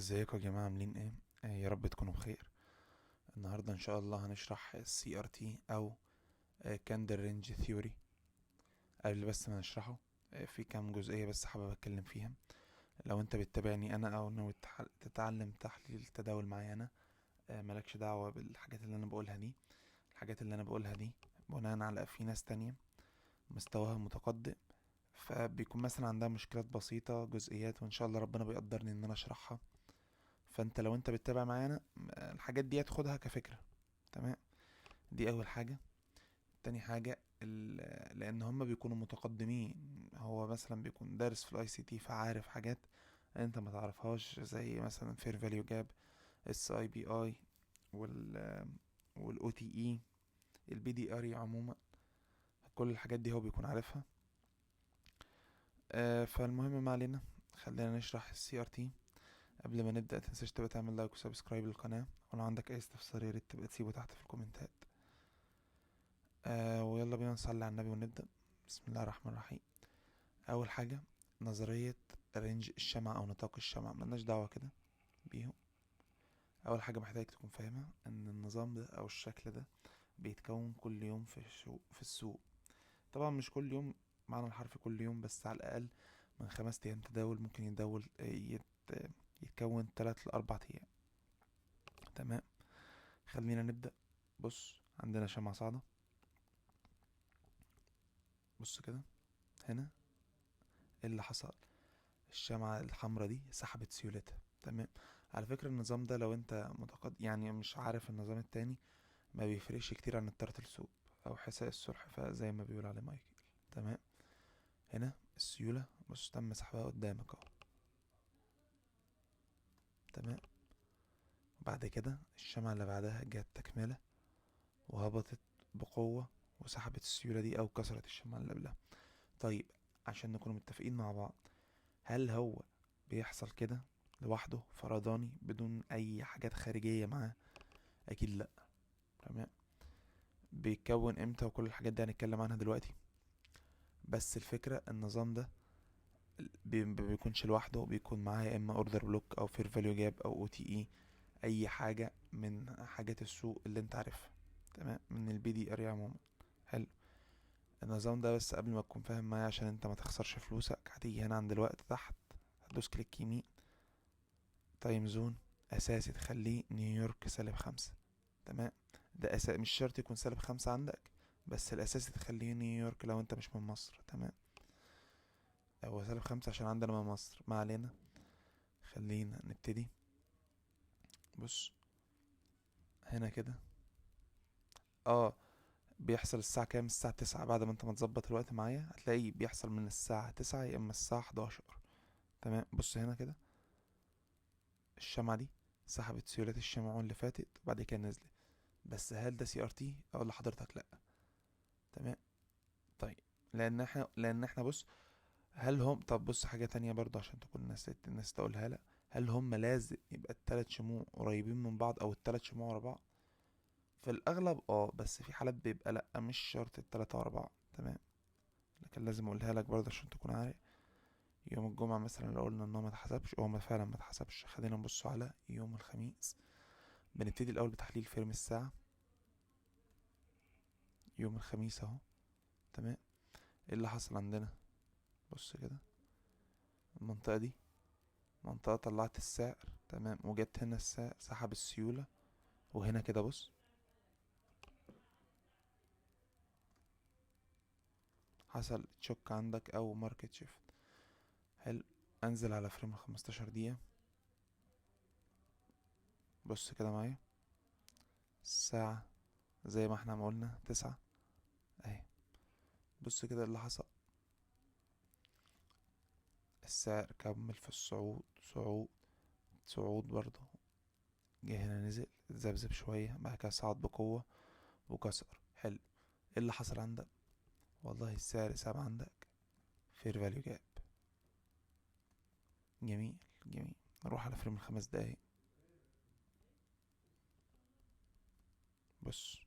ازيكم يا جماعة عاملين ايه؟ يا رب تكونوا بخير. النهاردة ان شاء الله هنشرح السي ار تي او كاندل رينج ثيوري. قبل بس ما نشرحه في كام جزئية بس حابب اتكلم فيها. لو انت بتتابعني انا او ناوي تتعلم تحليل تداول معايا انا، مالكش دعوة بالحاجات اللي انا بقولها دي. الحاجات اللي انا بقولها دي بناء على في ناس تانية مستواها متقدم، فبيكون مثلا عندها مشكلات بسيطة جزئيات، وان شاء الله ربنا بيقدرني ان انا اشرحها. فانت لو انت بتتابع معانا الحاجات دي هتاخدها كفكرة. تمام. دي اول حاجة. تاني حاجة لان هم بيكونوا متقدمين، هو مثلا بيكون دارس في الاي سي تي فعارف حاجات انت ما تعرفهاش، زي مثلا فير فاليو جاب، اس اي بي اي، وال والاو تي اي، البي دي ار عموما. كل الحاجات دي هو بيكون عارفها. فالمهم ما علينا، خلينا نشرح السي ار تي. قبل ما نبدأ متنساش تبقى تعمل لايك وسبسكرايب للقناة، ولو عندك اي استفسار ياريت تبقى تسيبه تحت في الكومنتات. ويلا بينا نصلي على النبي ونبدأ. بسم الله الرحمن الرحيم. أول حاجة، نظرية رينج الشمع أو نطاق الشمع، ملناش دعوة كده بيهم. أول حاجة محتاج تكون فاهمها إن النظام ده أو الشكل ده بيتكون كل يوم في السوق. طبعا مش كل يوم معنى الحرف كل يوم، بس على الأقل من 5 أيام تداول ممكن يتكون 3 ل4 أيام. تمام. خلينا نبدأ. بص، عندنا شمعة صاعدة. بص كده هنا ايه اللي حصل. الشمعة الحمراء دي سحبت سيولتها. تمام. على فكرة النظام ده لو انت يعني مش عارف النظام التاني، ما بيفرقش كتير عن التارت السوق او حساء السلحفاة زي ما بيقول عليه مايكل. تمام. هنا السيولة بص تم سحبها قدامك اهو. تمام. وبعد كده الشمعة اللي بعدها جت تكملة وهبطت بقوة وسحبت السيولة دي او كسرت الشمعة اللي قبلها. طيب، عشان نكون متفقين مع بعض، هل هو بيحصل كده لوحده فرداني بدون اي حاجات خارجية معاه؟ اكيد لا. تمام. بيتكون امتى وكل الحاجات دي هنتكلم عنها دلوقتي. بس الفكرة النظام ده ما بيكونش لوحده، بيكون معاه يا اما اوردر بلوك او فير فاليو جاب او او تي اي، اي حاجة من حاجات السوق اللي انت عارفها. تمام، من البي دي ار عموما. حلو. النظام ده بس قبل ما تكون فاهم معايا عشان انت ما تخسرش فلوسك، هتيجي هنا عند الوقت تحت، هتدوس كليك يمين، تايم زون، اساسي تخليه نيويورك -5. تمام. ده مش شرط يكون -5 عندك، بس الاساسي تخليه نيويورك لو انت مش من مصر. تمام. هو -5 عشان عندنا من مصر، ما علينا. خلينا نبتدي. بص هنا كده اه بيحصل الساعة كام؟ الساعة 9. بعد ما انت ما تظبط الوقت معايا هتلاقيه بيحصل من الساعة 9 يا اما الساعة 11. تمام. بص هنا كده الشمعة دي سحبت سيولات الشمعون اللي فاتت وبعد كده نزلت. بس هل ده سي ار تي؟ اقول لحضرتك لا. تمام. طيب، لان احنا بص، هل هم طب بص حاجة تانية برضه عشان تكون الناس تقولها لك. هل هم لازم يبقى التلات شموع قريبين من بعض او التلات شموع ورا بعض؟ في الاغلب بس في حالات بيبقى لا، مش شرط التلاتة ورا بعض. تمام. لكن لازم اقولها لك برضه عشان تكون عارف. يوم الجمعة مثلا لو قلنا ان هو ما اتحسبش، هو فعلا ما اتحسبش. خلينا نبص على يوم الخميس. بنبتدي الاول بتحليل فيرم الساعة. يوم الخميس اهو. تمام. ايه اللي حصل عندنا؟ بص كده المنطقة دي منطقة طلعت السعر. تمام. وجت هنا السعر سحب السيولة. وهنا كده بص حصل تشوك عندك او ماركت شيفت. حلو. انزل على فريم 15 دقيقة. بص كده معايا الساعة زي ما احنا ما قلنا 9 اهي. بص كده اللي حصل، السعر كمل في الصعود، صعود صعود برضه. جه هنا نزل ذبذب شوية، بعد كده صعد بقوة وكسر. حلو. ايه اللي حصل عندك؟ والله السعر ساب عندك فير فاليو جاب. جميل جميل. نروح على فريم ال5 دقايق. بص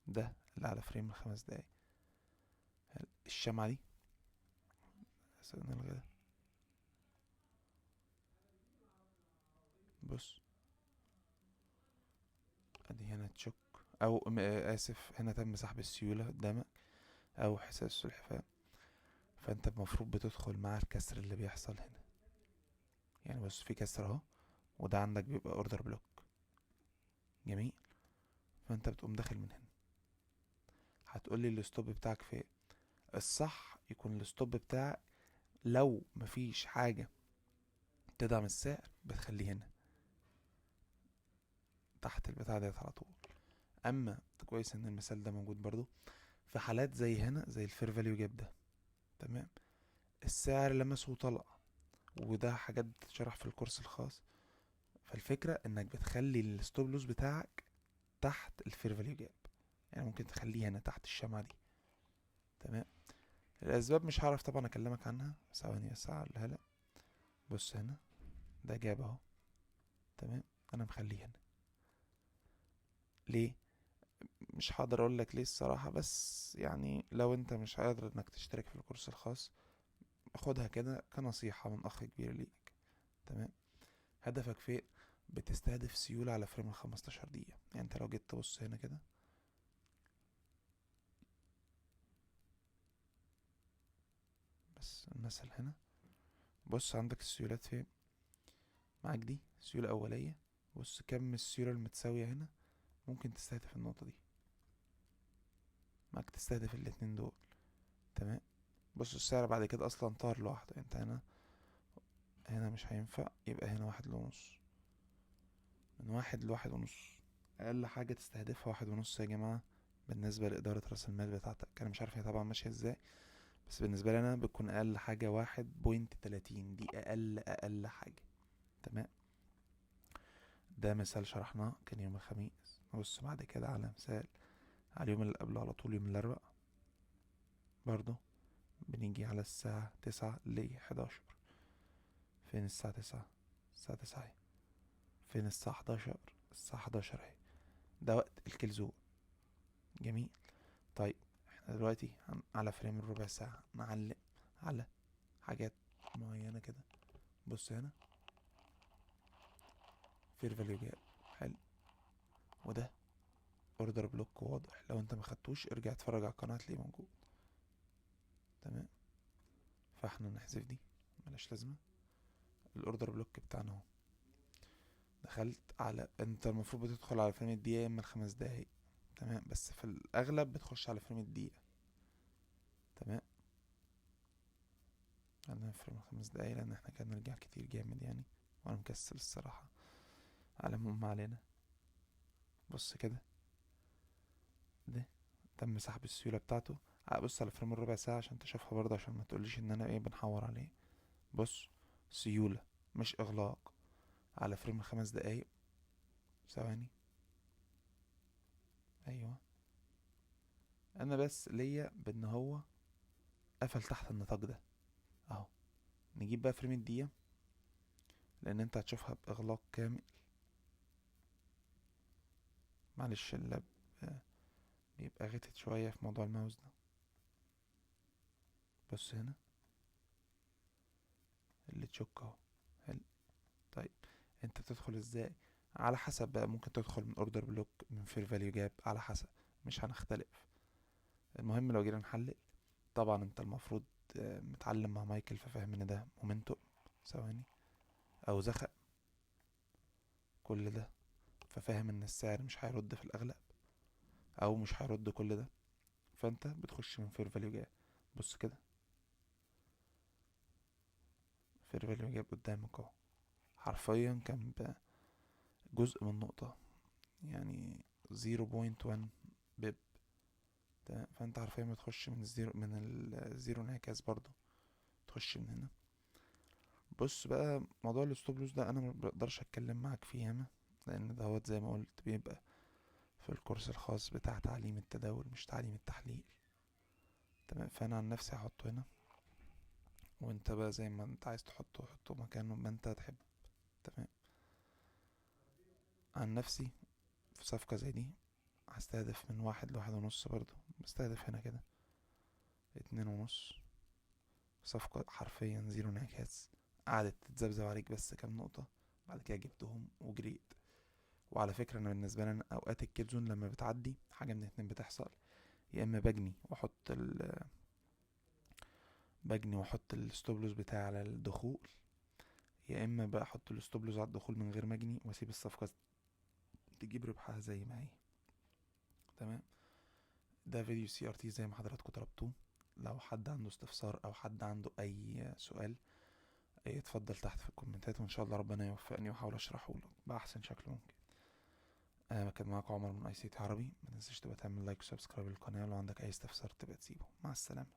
ده اللي على فريم ال5 دقايق. الشمعة دي نلغي ده. هنا تشك، او اسف، هنا تم سحب السيولة قدامك او حساب السلحفاة. فانت المفروض بتدخل مع الكسر اللي بيحصل هنا. يعني بص، في كسر اهو، وده عندك بيبقى اوردر بلوك. جميل. فانت بتقوم داخل من هنا. هتقولي الستوب بتاعك فين؟ الصح يكون الستوب بتاعك لو مفيش حاجة تدعم السعر بتخليه هنا تحت البتاع ديت على طول. اما كويس ان المثال ده موجود برضو في حالات زي هنا، زي الفير فاليو جاب ده. تمام. السعر لمسه وطلع، وده حاجات بتتشرح في الكورس الخاص. فالفكرة انك بتخلي الستوب لوس بتاعك تحت الفير فاليو جاب. يعني ممكن تخليه هنا تحت الشمعة دي. تمام. الاسباب مش هعرف طبعا اكلمك عنها، ثواني بس هقولها لك. بص هنا، ده جاب اهو. تمام. انا مخليه هنا ليه؟ مش هقدر اقول لك ليه الصراحة، بس يعني لو انت مش قادر انك تشترك في الكورس الخاص، خدها كده كنصيحة من اخ كبير ليك. تمام. هدفك فين؟ بتستهدف سيولة على فريم ال15 دقيقة. يعني انت لو جيت تبص هنا كده، بس المثل هنا، بص عندك السيولات فين معاك؟ دي سيولة أولية. بص كم السيولة المتساوية هنا، ممكن تستهدف النقطة دي معاك، تستهدف الاتنين دول. تمام. بص السعر بعد كده أصلا طار لوحده. انت هنا مش هينفع، يبقى هنا 1 ل1.5. من 1 ل1.5، أقل حاجة تستهدفها 1.5 يا جماعة. بالنسبة لإدارة رأس المال بتاعتك، أنا مش عارف هي طبعا ماشية ازاي، بس بالنسبة لي أنا بتكون أقل حاجة 1.30. دي أقل حاجة. تمام. ده مثال شرحناه كان يوم الخميس. نبص بعد كده على مثال على اليوم اللي قبله على طول، يوم الأربعاء. برضو بنيجي على الساعة 9 ل11. فين الساعة 9؟ الساعة 9 اهي. فين الساعة 11؟ الساعة 11 اهي. ده وقت الكلزون. جميل. طيب احنا دلوقتي على فريم الربع ساعة نعلق على حاجات معينة كده. بص هنا، فير فاليو جاب. حلو. وده اوردر بلوك واضح، لو انت ما خدتوش ارجع اتفرج على القناة هتلاقيه موجود. تمام. فاحنا نحذف دي، ملهاش لازمة. الاوردر بلوك بتاعنا اهو. دخلت على، انت المفروض بتدخل على فريم الدقيقة اما ال5 دقايق. تمام. بس في الاغلب بتخش على فريم الدقيقة. تمام. انا فريم ال5 دقايق لان احنا كان نرجع كتير جامد يعني، وانا مكسل الصراحة. على المهم علينا. بص كده، ده تم سحب السيولة بتاعته. بص على فريم الربع ساعة عشان تشوفها برضه، عشان ما تقوليش ان انا ايه بنحور عليه. بص، سيولة مش اغلاق على فريم ال5 دقايق. ثواني. ايوه. انا بس ليا بان هو قفل تحت النطاق ده اهو. نجيب بقى فريم الدقيقة، لان انت هتشوفها باغلاق كامل. معلش اللاب بيبقى غتت شوية في موضوع الماوس ده. بص هنا، اللي تشك اهو. حلو. طيب انت تدخل ازاي؟ على حسب بقى، ممكن تدخل من اوردر بلوك، من فير فاليو جاب، على حسب. مش هنختلف. المهم لو جينا نحلل، طبعا انت المفروض متعلم مع مايكل، ففاهم ان ده مومنتو. ثواني. او زخم. كل ده، ففاهم ان السعر مش هيرد في الاغلب، او مش هيرد كل ده. فانت بتخش من فير فاليو جاب. بص كده، فير فاليو جاب قدامك اهو. حرفيا كان جزء من نقطة، يعني 0.1 بيب. تمام. فانت حرفيا بتخش من الزيرو، من الزيرو انعكاس برضو، تخش من هنا. بص بقى، موضوع الستوب لوس ده انا ما بقدرش اتكلم معاك فيه ياما، لان دوت زي ما قلت بيبقى في الكورس الخاص بتاع تعليم التداول، مش تعليم التحليل. تمام. فانا عن نفسي هحطه هنا، وانت بقى زي ما انت عايز تحطه حطه مكانه ما انت تحب. تمام. عن نفسي في صفقة زي دي هستهدف من 1 ل1.5 برضو. بستهدف هنا كده 2.5. صفقة حرفيا زيرو انعكاس، قعدت تتذبذب عليك بس كام نقطة، بعد كده جبتهم وجريت. وعلى فكرة انا بالنسبة لي، أنا اوقات الكيد زون لما بتعدي حاجة من اتنين بتحصل: يا اما بجني واحط الستوب لوز بتاعي على الدخول، يا اما بقى احط الستوب لوز على الدخول من غير ما اجني واسيب الصفقة تجيب ربحها زي ما هي. تمام. ده فيديو سي ار تي زي ما حضراتكم طلبتوه. لو حد عنده استفسار او حد عنده اي سؤال، اتفضل تحت في الكومنتات، وان شاء الله ربنا يوفقني واحاول اشرحه له باحسن شكل ممكن. كان معاكم عمر من اي سي تي عربي. ما تنساش تبقى تعمل لايك وسبسكرايب للقناه، ولو عندك اي استفسار تبقى تسيبه. مع السلامه.